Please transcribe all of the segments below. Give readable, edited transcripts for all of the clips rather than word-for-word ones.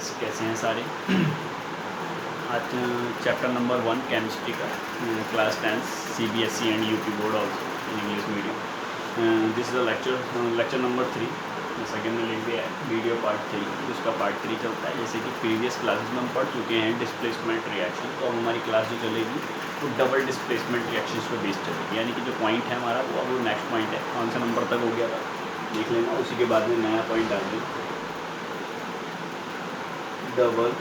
Students, कैसे हैं सारे। आज चैप्टर नंबर 1 केमिस्ट्री का, class 10 CBSE and UP board also in English medium. This is a lecture number 3। Second में लिख दिया है वीडियो पार्ट 3, उसका पार्ट 3 चलता है। जैसे कि प्रीवियस क्लासेस में हम पढ़ चुके हैं डिस्प्लेसमेंट रिएक्शन, तो अब हमारी क्लास जो चलेगी वो डबल डिस्प्लेसमेंट रिएक्शंस पे बेस्ड चलेगी। यानी कि जो पॉइंट है हमारा वो अब नेक्स्ट पॉइंट है, कौन सा नंबर तक हो गया था देख लेना, उसी के बाद में नया पॉइंट डाल दें। Double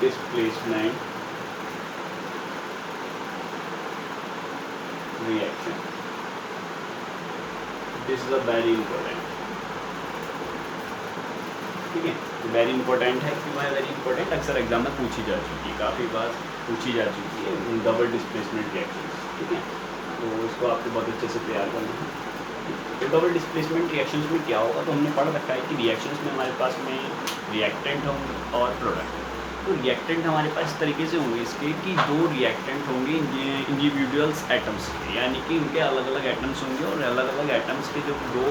displacement reaction, this is a very important. ठीक है, वेरी इंपॉर्टेंट है। क्यों है वेरी इंपॉर्टेंट? अक्सर एग्जाम में पूछी जा चुकी है, काफ़ी बार पूछी जा चुकी है डबल डिस्प्लेसमेंट रिएक्शन। ठीक है, तो इसको आपको बहुत अच्छे से तैयार करना है। तो डबल डिस्प्लेसमेंट रिएक्शंस में क्या होगा, तो हमने पढ़ रखा है कि रिएक्शंस में हमारे पास में रिएक्टेंट होंगे और प्रोडक्ट। तो रिएक्टेंट हमारे पास इस तरीके से होंगे इसके कि दो रिएक्टेंट होंगे इंडिविजुअल्स एटम्स के, यानी कि उनके अलग अलग एटम्स होंगे और अलग अलग एटम्स के जब दो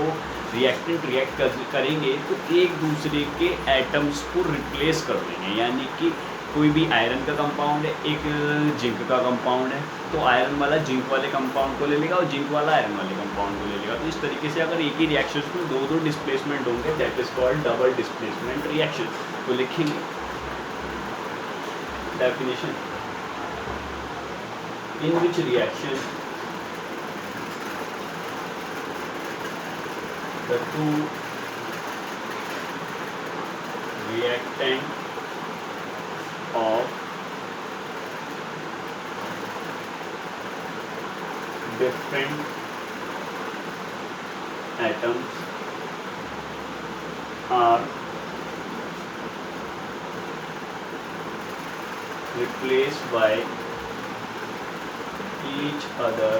रिएक्टेंट रिएक्ट करेंगे तो एक दूसरे के एटम्स को रिप्लेस कर देंगे। यानी कि कोई भी आयरन का कंपाउंड है, एक जिंक का कंपाउंड है, तो आयरन वाला जिंक वाले कंपाउंड को ले लेगा और जिंक वाला आयरन वाले कंपाउंड को ले लेगा। तो इस तरीके से अगर एक ही रिएक्शन में दो दो डिस्प्लेसमेंट होंगे, that is called double displacement reaction. तो लिखेंगे definition, in which reaction the two reactant of different atoms are replaced by each other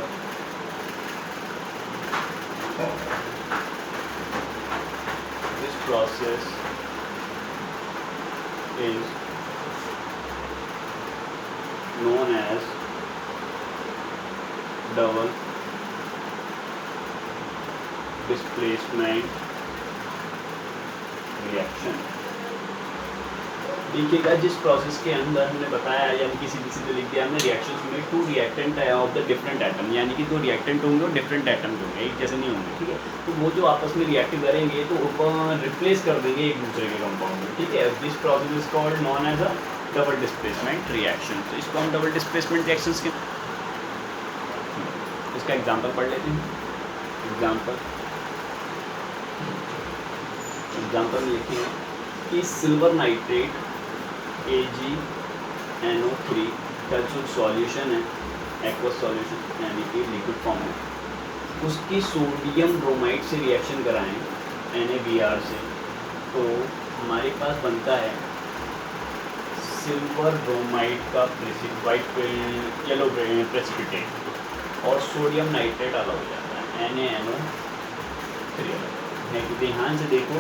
process is known as double displacement reaction। देखिएगा, जिस प्रोसेस के अंदर हमने बताया या किसी सीधे लिख दिया हमने रिएक्शंस में two reactant of the different atom, यानी कि दो रिएक्टेंट होंगे और डिफरेंट एटम होंगे, एक जैसे नहीं होंगे। ठीक है, तो वो जो आपस में रिएक्ट करेंगे तो रिप्लेस कर देंगे एक दूसरे के कंपाउंड में। ठीक है, this process is called known as a double displacement reaction. तो इसको हम डबल डिस्प्लेसमेंट रिएक्शंस के इसका एग्जाम्पल पढ़ लेते हैं। एग्जाम्पल में लिखेंगे कि सिल्वर नाइट्रेट AgNO3 का जो सॉल्यूशन है, एक्वस सॉल्यूशन यानी कि लिक्विड फॉर्म है, उसकी सोडियम ब्रोमाइड से रिएक्शन कराएं NaBr से, तो हमारे पास बनता है सिल्वर ब्रोमाइड का येलो प्रेसिपिटेट और सोडियम नाइट्रेट अलग हो जाता है, NaNO3 अलग है। कि ध्यान से देखो,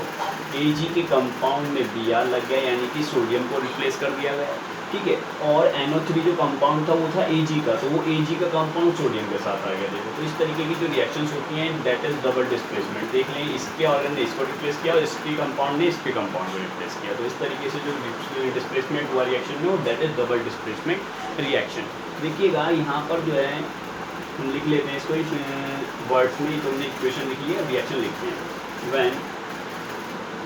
Ag के कंपाउंड में Br लग गया, यानी कि सोडियम को रिप्लेस कर दिया गया। ठीक है, और NO3 जो कंपाउंड था वो था Ag का, तो वो Ag का कंपाउंड सोडियम के साथ आ गया। देखो, तो इस तरीके की जो रिएक्शंस होती हैं दैट इज डबल डिस्प्लेसमेंट। देख लें, इसके ऑर्गन ने इसको रिप्लेस किया और इसके कंपाउंड ने इसके कंपाउंड को रिप्लेस किया। तो इस तरीके से जो डिस्प्लेसमेंट हुआ रिएक्शन में वो that is double displacement reaction. देखिएगा, यहाँ पर जो है हम लिख लेते हैं इसको वर्ड्स में, तो हमने इक्वेशन लिख लिया, रिएक्शन लिखते हैं। when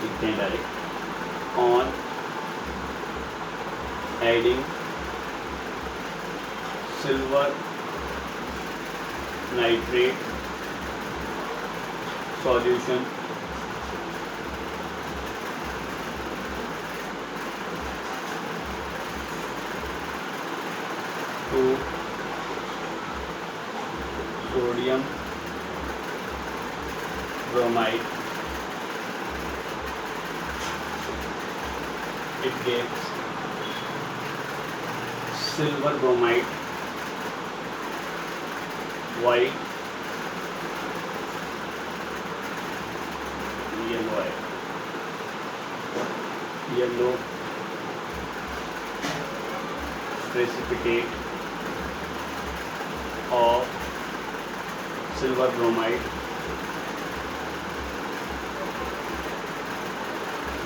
लिखते हैं direct, on adding silver nitrate solution to sodium bromide, it gives silver bromide white yellow precipitate of silver bromide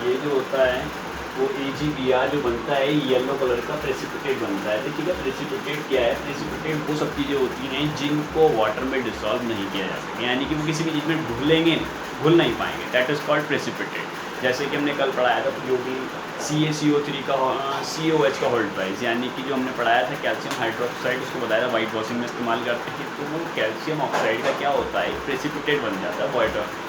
ये जो होता है वो AgBr जो बनता है येलो कलर का प्रेसिपिटेट बनता है। देखिएगा प्रेसिपिटेट क्या है, प्रेसिपिटेट वो सब चीज़ें होती हैं जिनको वाटर में डिसॉल्व नहीं किया जा सके, यानी कि वो किसी भी चीज़ में घुलेंगे घुल नहीं पाएंगे, दैट इज़ कॉल्ड प्रेसिपिटेट। जैसे कि हमने कल पढ़ाया था जो भी CaCO3 का COH का होल्ड प्राइस, यानी कि जो हमने पढ़ाया था कैल्शियम हाइड्रोक्साइड, उसको बताया था वाइट वॉशिंग में इस्तेमाल करते हैं, तो वो कैल्शियम ऑक्साइड का क्या होता है, प्रेसिपिटेट बन जाता है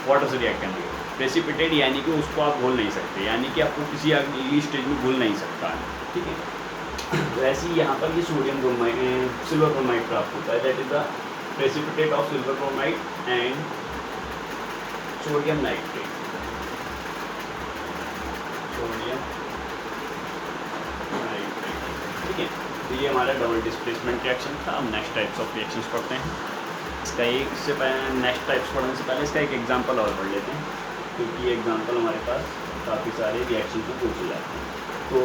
वाटर से रिएक्ट करने के। प्रेसिपिटेट यानी कि उसको आप घोल नहीं सकते, यानी कि आपको किसी अगली स्टेज में घुल नहीं सकता है, ठीक है। तो ऐसे ही यहाँ पर ये सोडियम ब्रोमाइड सिल्वर ब्रोमाइड प्राप्त होता है, that is the precipitate of silver bromide and sodium nitrate. Sodium nitrate, ठीक है। तो ये हमारा डबल डिस्प्लेसमेंट रिएक्शन था। अब नेक्स्ट टाइप्स ऑफ रिएक्शंस पढ़ते हैं। इसका एक से पहले नेक्स्ट टाइप्स पढ़ने से पहले इसका एक एग्जांपल और पढ़ लेते हैं, क्योंकि ये एग्जांपल हमारे पास काफ़ी सारे रिएक्शन को पूछे जाते हैं। तो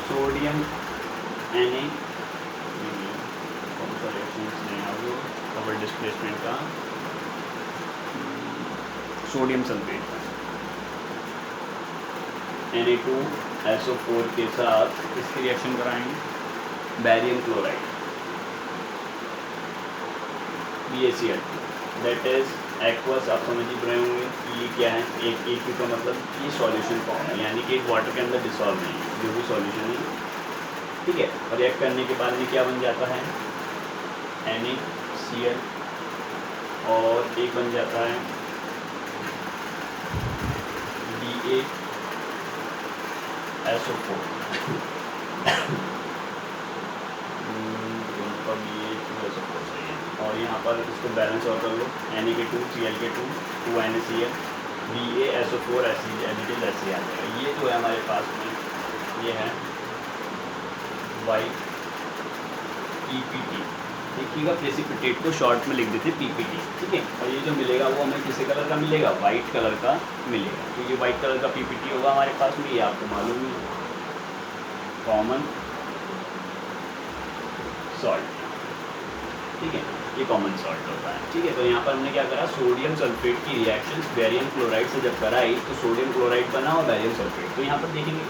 सोडियम Na कौन सा रिएक्शन है वो डबल डिस्प्लेसमेंट का, सोडियम सल्फेट Na2SO4 के साथ इसकी रिएक्शन कराएंगे barium chloride BaCl2, that is aqueous. आप समझ ही रहे होंगे कि ये क्या है, एक AQ का मतलब ये सॉल्यूशन फॉर्म है, यानी कि एक वाटर के अंदर डिसॉल्व नहीं है, जो भी सॉल्यूशन है, ठीक है। और रिएक्ट करने के बाद में क्या बन जाता है NaCl, और एक बन जाता है BaSO4 और यहाँ पर इसको बैलेंस और कर लो, Na2 Cl2 2 NaCl BaSO4 acid ऐसे आ जाएगा। ये जो है हमारे पास में ये है वाइट PPT, देखिएगा प्रेसिपिटेट को शॉर्ट में लिख देते PPT, ठीक है। और ये जो मिलेगा वो हमें किस कलर का मिलेगा, वाइट कलर का मिलेगा। तो ये वाइट कलर का PPT होगा हमारे पास में, ये आपको मालूम है, कॉमन सॉल्ट, ठीक है, ये कॉमन सॉल्ट होता है, ठीक है। तो यहाँ पर हमने क्या करा, सोडियम सल्फेट की रिएक्शन बैरियम क्लोराइड से जब कराई तो सोडियम क्लोराइड बना और बैरियम सल्फेट। तो यहाँ पर देखेंगे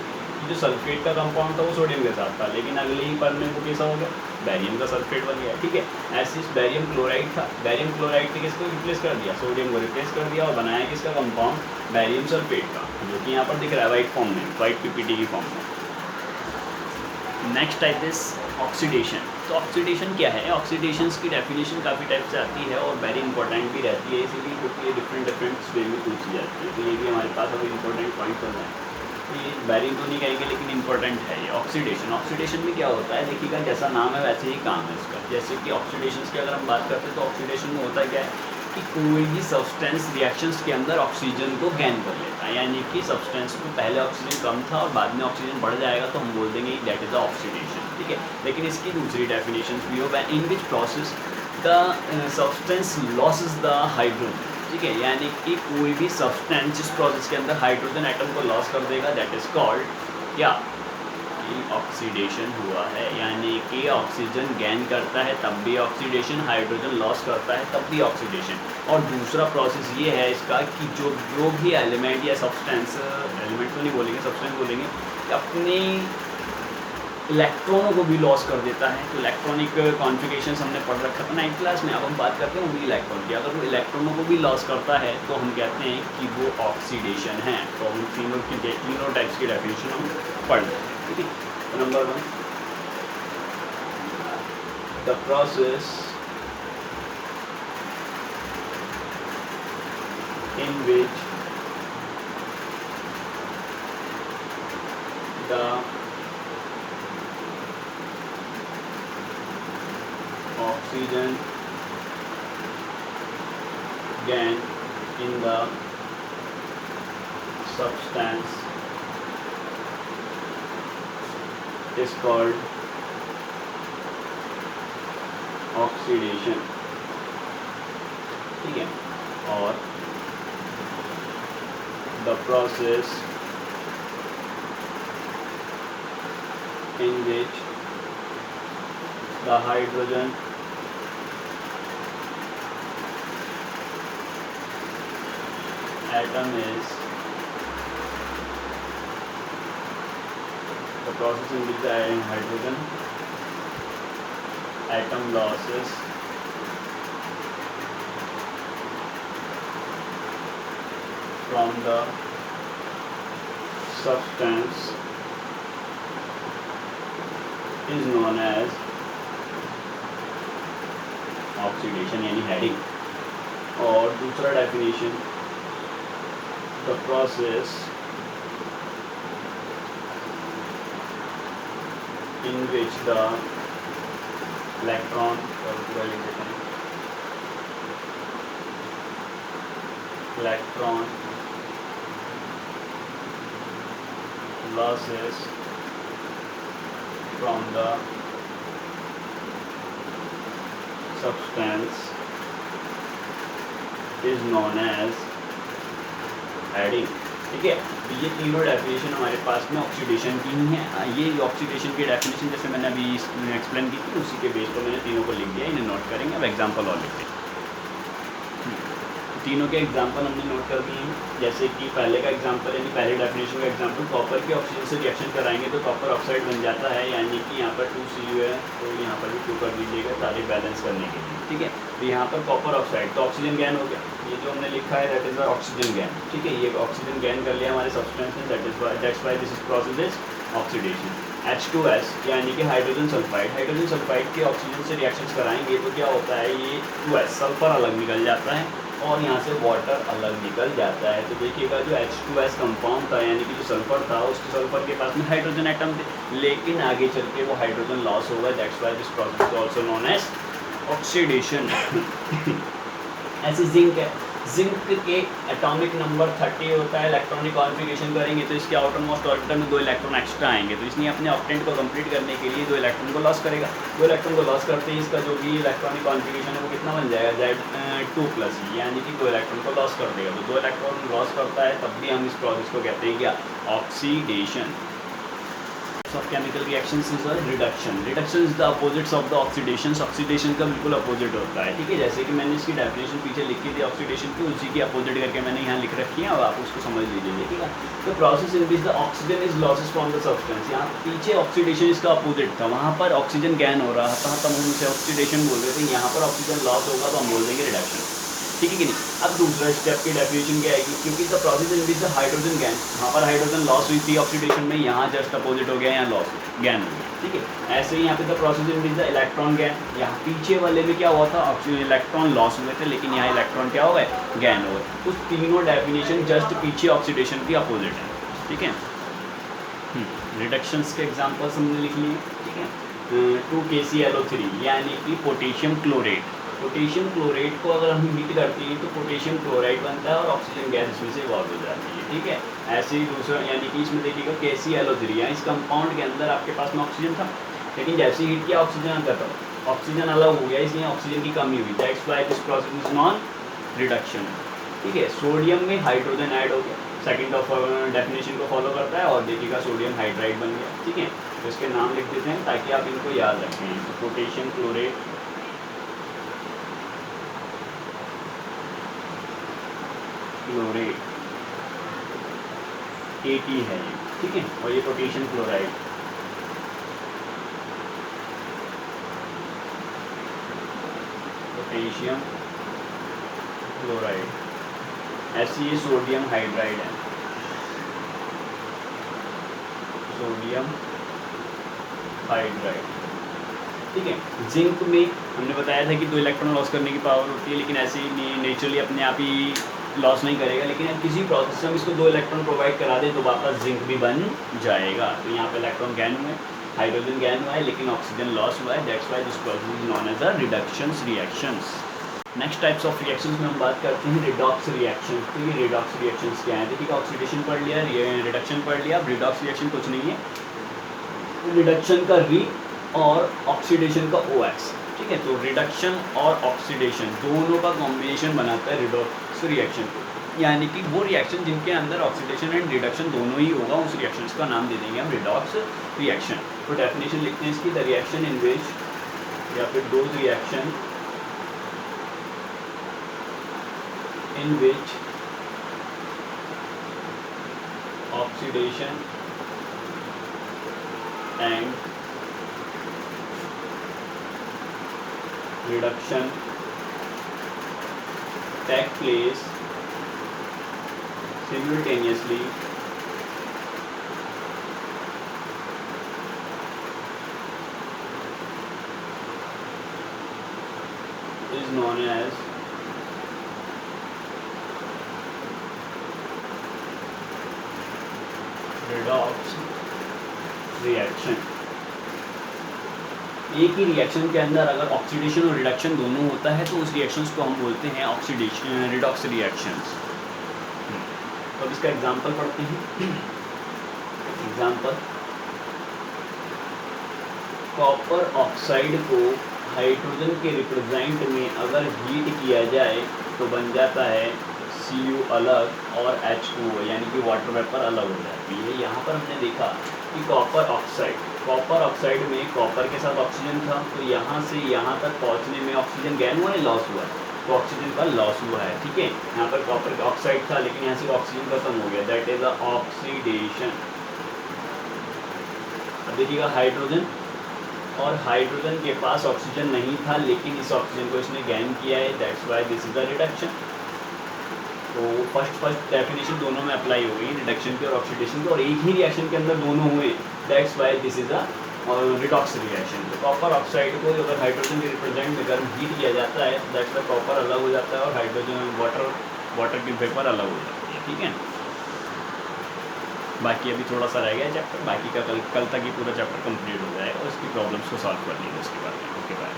जो सल्फेट का कंपाउंड था वो सोडियम के साथ था, लेकिन अगले ही पल में वो कैसा हो गया, बैरियम का सल्फेट बन गया, ठीक है। ऐसे बैरियम क्लोराइड था, बैरियम क्लोराइड ने किसको रिप्लेस कर दिया, सोडियम को रिप्लेस कर दिया और बनाया किसका कंपाउंड, बैरियम सल्फेट का, जो कि यहाँ पर दिख रहा है वाइट फॉर्म में, वाइट PPT की फॉर्म में। Next type is oxidation. तो ऑक्सीडेशन क्या है, ऑक्सीडेशन की डेफिनेशन काफ़ी टाइप से आती है और वेरी इंपॉर्टेंट भी रहती है, इसीलिए क्योंकि ये डिफरेंट वे में पूछी जाती है। तो ये भी हमारे पास अभी इंपॉर्टेंट पॉइंट होना है, तो ये वेरी तो नहीं कहेंगे लेकिन इंपॉर्टेंट है ये ऑक्सीडेशन। ऑक्सीडेशन में क्या होता है, देखिएगा जैसा नाम है वैसे ही काम है इसका। जैसे कि ऑक्सीडेशन की अगर हम बात करते हैं तो ऑक्सीडेशन में होता क्या है कि कोई भी सब्सटेंस रिएक्शंस के अंदर ऑक्सीजन को गेन कर लेता है, यानी कि सब्सटेंस में पहले ऑक्सीजन कम था और बाद में ऑक्सीजन बढ़ जाएगा, तो हम बोल देंगे दैट इज़ द ऑक्सीडेशन, ठीक है। लेकिन इसकी दूसरी डेफिनेशन भी हो, in which process the substance loses the hydrogen, ठीक है, यानी कि कोई भी सब्सटेंस जिस प्रोसेस के अंदर हाइड्रोजन एटम को लॉस कर देगा दैट इज़ कॉल्ड क्या, ऑक्सीडेशन हुआ है। यानी कि ऑक्सीजन गेन करता है तब भी ऑक्सीडेशन, हाइड्रोजन लॉस करता है तब भी ऑक्सीडेशन। और दूसरा प्रोसेस ये है इसका कि जो भी एलिमेंट या सब्सटेंस, एलिमेंट तो नहीं बोलेंगे, सब्सटेंस बोलेंगे, कि अपने इलेक्ट्रॉनों को भी लॉस कर देता है। तो इलेक्ट्रॉनिक कॉन्फ़िगरेशन हमने पढ़ रखा था 9th क्लास में, अब हम बात करते हैं ओनली इलेक्ट्रॉन की। अगर वो इलेक्ट्रॉनों को भी लॉस करता है तो हम कहते हैं कि वो ऑक्सीडेशन है। तो हम तीनों टाइप्स की डेफिनेशन हम पढ़ लेते हैं, ठीक है। तो number 1, the process in which the oxygen gain in the substance is called oxidation, ठीक है। और the process in which the hydrogen atom is the process in which the hydrogen atom losses from the substance is known as oxidation यानी heading. और दूसरा definition, the process in which the electron losses from the substance is known as heading। ठीक है, तो ये तीनों definition हमारे पास में ऑक्सीडेशन की ही है। ये ऑक्सीडेशन की डेफिनेशन जैसे मैंने अभी एक्सप्लेन की थी, उसी के बेस पर मैंने तीनों को लिख दिया। इन्हें नोट करेंगे। अब एग्जांपल और लिखते हैं। तीनों के एग्जांपल हमने नोट कर दिए हैं। जैसे कि पहले का एग्जांपल यानी पहले डेफिनेशन का एग्जांपल, कॉपर के ऑक्सीजन से रिएक्शन कराएंगे तो कॉपर ऑक्साइड बन जाता है, यानी कि यहाँ पर 2Cu है तो यहाँ पर भी 2 कर दीजिएगा सारे बैलेंस करने के लिए। ठीक है, तो यहाँ पर कॉपर ऑक्साइड तो ऑक्सीजन गैन हो गया। ये जो हमने लिखा है दैट इज ऑक्सीजन गैन। ठीक है, ये ऑक्सीजन गैन कर लिया हमारे सब्सटेंस में, that's why this process is oxidation. H2S यानी कि हाइड्रोजन सल्फाइड, हाइड्रोजन सल्फाइड के ऑक्सीजन से रिएक्शंस कराएंगे तो क्या होता है, ये 2S सल्फर अलग निकल जाता है और यहाँ से वाटर अलग निकल जाता है। तो देखिएगा जो H2S कंपाउंड था यानी कि जो सल्फर था, उस सल्फर के पास में हाइड्रोजन एटम थे, लेकिन आगे चल के वो हाइड्रोजन लॉस होगा। That's why this process is also known as oxidation. ऐसे जिंक है, जिंक के एटॉमिक नंबर 30 होता है। इलेक्ट्रॉनिक कॉन्फ़िगरेशन करेंगे तो इसके आउटर मोस्ट ऑर्बिटल में 2 इलेक्ट्रॉन एक्स्ट्रा आएंगे, तो इसलिए अपने ऑक्टेंट को कंप्लीट करने के लिए 2 इलेक्ट्रॉन को लॉस करेगा। 2 इलेक्ट्रॉन को लॉस करते ही इसका जो भी इलेक्ट्रॉनिक कॉन्फ़िगरेशन है वो कितना बन जाएगा, Z2+, यानी कि 2 इलेक्ट्रॉन को लॉस कर देगा। तो 2 इलेक्ट्रॉन लॉस करता है तब भी हम इस प्रोसेस को कहते हैं क्या, oxidation. Of chemical reactions is reduction. Reduction is the opposites of the oxidation. Oxidation का बिल्कुल अपोजिट होता है। ठीक है, जैसे कि मैंने इसकी डेफिनेशन पीछे लिखी थी ऑक्सीडेशन की, उसी की अपोजिट करके मैंने यहाँ लिख रखी है और आप उसको समझ लीजिए। ठीक है, तो process in which the oxygen is losses from the substance. यहाँ पीछे ऑक्सीडेशन इसका अपोजिट था, वहाँ पर ऑक्सीजन गैन हो रहा था तब हम उसे ऑक्सीडेशन बोल रहे थे। यहाँ पर ऑक्सीजन लॉस होगा तो हम बोल देंगे रिडक्शन। ठीक है कि नहीं। अब दूसरा स्टेप की डेफिनेशन क्या आएगी, क्योंकि the process in which the hydrogen gain, यहाँ पर हाइड्रोजन लॉस हुई थी ऑक्सीडेशन में, यहाँ जस्ट अपोजिट हो गया, यहाँ लॉस गैन हो गया। ठीक है, ऐसे ही यहाँ पे the process in which the electron gain, यहाँ पीछे वाले में क्या हुआ था, इलेक्ट्रॉन लॉस हुए थे, लेकिन यहाँ इलेक्ट्रॉन क्या हो गए, गैन हो गए। तो तीनों डेफिनेशन जस्ट पीछे ऑक्सीडेशन की अपोजिट है। ठीक है, रिडक्शंस के एग्जाम्पल्स हमने लिख लिए। ठीक है, 2KClO3 यानी कि पोटेशियम क्लोरेट। पोटेशियम क्लोरेट को अगर हम हीट करते हैं तो पोटेशियम क्लोराइड बनता है और ऑक्सीजन गैस इसमें से इवॉल्व हो जाती है। ठीक है, ऐसे ही दूसरा यानी कि इसमें देखिएगा KClO3, यहाँ इस कंपाउंड के अंदर आपके पास में ऑक्सीजन था, लेकिन जैसे हीट किया ऑक्सीजन का था, ऑक्सीजन अलग हो गया, इसलिए ऑक्सीजन की कमी हुई। That's why this process is non reduction. ठीक है, सोडियम में हाइड्रोजन ऐड हो गया, सेकेंड ऑफ डेफिनेशन को फॉलो करता है और देखिएगा सोडियम हाइड्राइड बन गया। ठीक है, तो इसके नाम लिख देते हैं ताकि आप इनको याद रखें। तो पोटेशियम क्लोरेट, क्लोरेट AT है ये। ठीक है, और ये पोटेशियम क्लोराइड, पोटेशियम क्लोराइड। ऐसे ये सोडियम हाइड्राइड है, सोडियम हाइड्राइड। ठीक है, जिंक में हमने बताया था कि 2 इलेक्ट्रॉन लॉस करने की पावर होती है, लेकिन ऐसे ही नेचुरली अपने आप ही लॉस नहीं करेगा, लेकिन किसी प्रोसेस से हम इसको 2 इलेक्ट्रॉन प्रोवाइड करा दें तो वापस जिंक भी बन जाएगा। तो यहाँ पे इलेक्ट्रॉन गैन हुए, हाइड्रोजन गैन हुआ है, लेकिन ऑक्सीजन लॉस हुआ है। That's why this process is known as the reductions reactions. Next types of reactions में हम बात करते हैं रिडॉक्स रिएक्शन। तो ये रिडॉक्स रिएक्शंस क्या है, देखिए ऑक्सीडेशन पढ़ लिया, रिडक्शन पढ़ लिया। अब रिडॉक्स रिएक्शन कुछ नहीं है, रिडक्शन का री और ऑक्सीडेशन का OX। ठीक है, तो रिडक्शन और ऑक्सीडेशन दोनों का कॉम्बिनेशन बनाता है रिडॉक्स रिएक्शन, यानी कि वो रिएक्शन जिनके अंदर ऑक्सीडेशन एंड रिडक्शन दोनों ही होगा, उस रिएक्शंस का नाम दे देंगे हम रिडॉक्स रिएक्शन। तो डेफिनेशन लिखते हैं इसकी, द रिएक्शन इन विच या फिर those reaction in which oxidation and reduction take place simultaneously is known as redox reaction. एक ही रिएक्शन के अंदर अगर ऑक्सीडेशन और रिडक्शन दोनों होता है तो उस रिएक्शंस को हम बोलते हैं ऑक्सीडेशन रिडॉक्स रिएक्शंस। तो अब इसका एग्जांपल पढ़ते हैं। एग्जांपल, कॉपर ऑक्साइड को हाइड्रोजन के रिप्रेजेंट में अगर हीट किया जाए तो बन जाता है Cu अलग और H2O यानी कि वाटर वेपर अलग हो जाती है। यहाँ पर हमने देखा कि कॉपर ऑक्साइड में कॉपर के साथ ऑक्सीजन था, तो यहाँ से यहाँ तक पहुँचने में ऑक्सीजन गैन हुआ है, लॉस हुआ है, तो ऑक्सीजन का लॉस हुआ है। ठीक है, यहाँ पर कॉपर का ऑक्साइड था लेकिन यहाँ से ऑक्सीजन खत्म हो गया, दैट इज अ ऑक्सीडेशन। अब देखिएगा हाइड्रोजन, और हाइड्रोजन के पास ऑक्सीजन नहीं था लेकिन इस ऑक्सीजन को इसने गैन किया है, that's why this is a reduction. तो फर्स्ट डेफिनेशन दोनों में अप्लाई हो गई, रिडक्शन की और ऑक्सीडेशन की, और एक ही रिएक्शन के अंदर दोनों हुए, that's why this is a redox reaction. तो कॉपर ऑक्साइड को अगर हाइड्रोजन के रिप्रेजेंट में गर्म हीट किया जाता है, दैट्स वाई कॉपर अलग हो जाता है और हाइड्रोजन वाटर की वेपर अलग हो जाती है। ठीक है, बाकी अभी थोड़ा सा रह गया चैप्टर, बाकी का कल तक ही पूरा चैप्टर कंप्लीट हो जाएगा और उसकी प्रॉब्लम्स को सॉल्व कर लेंगे उसके बाद में। Okay bye.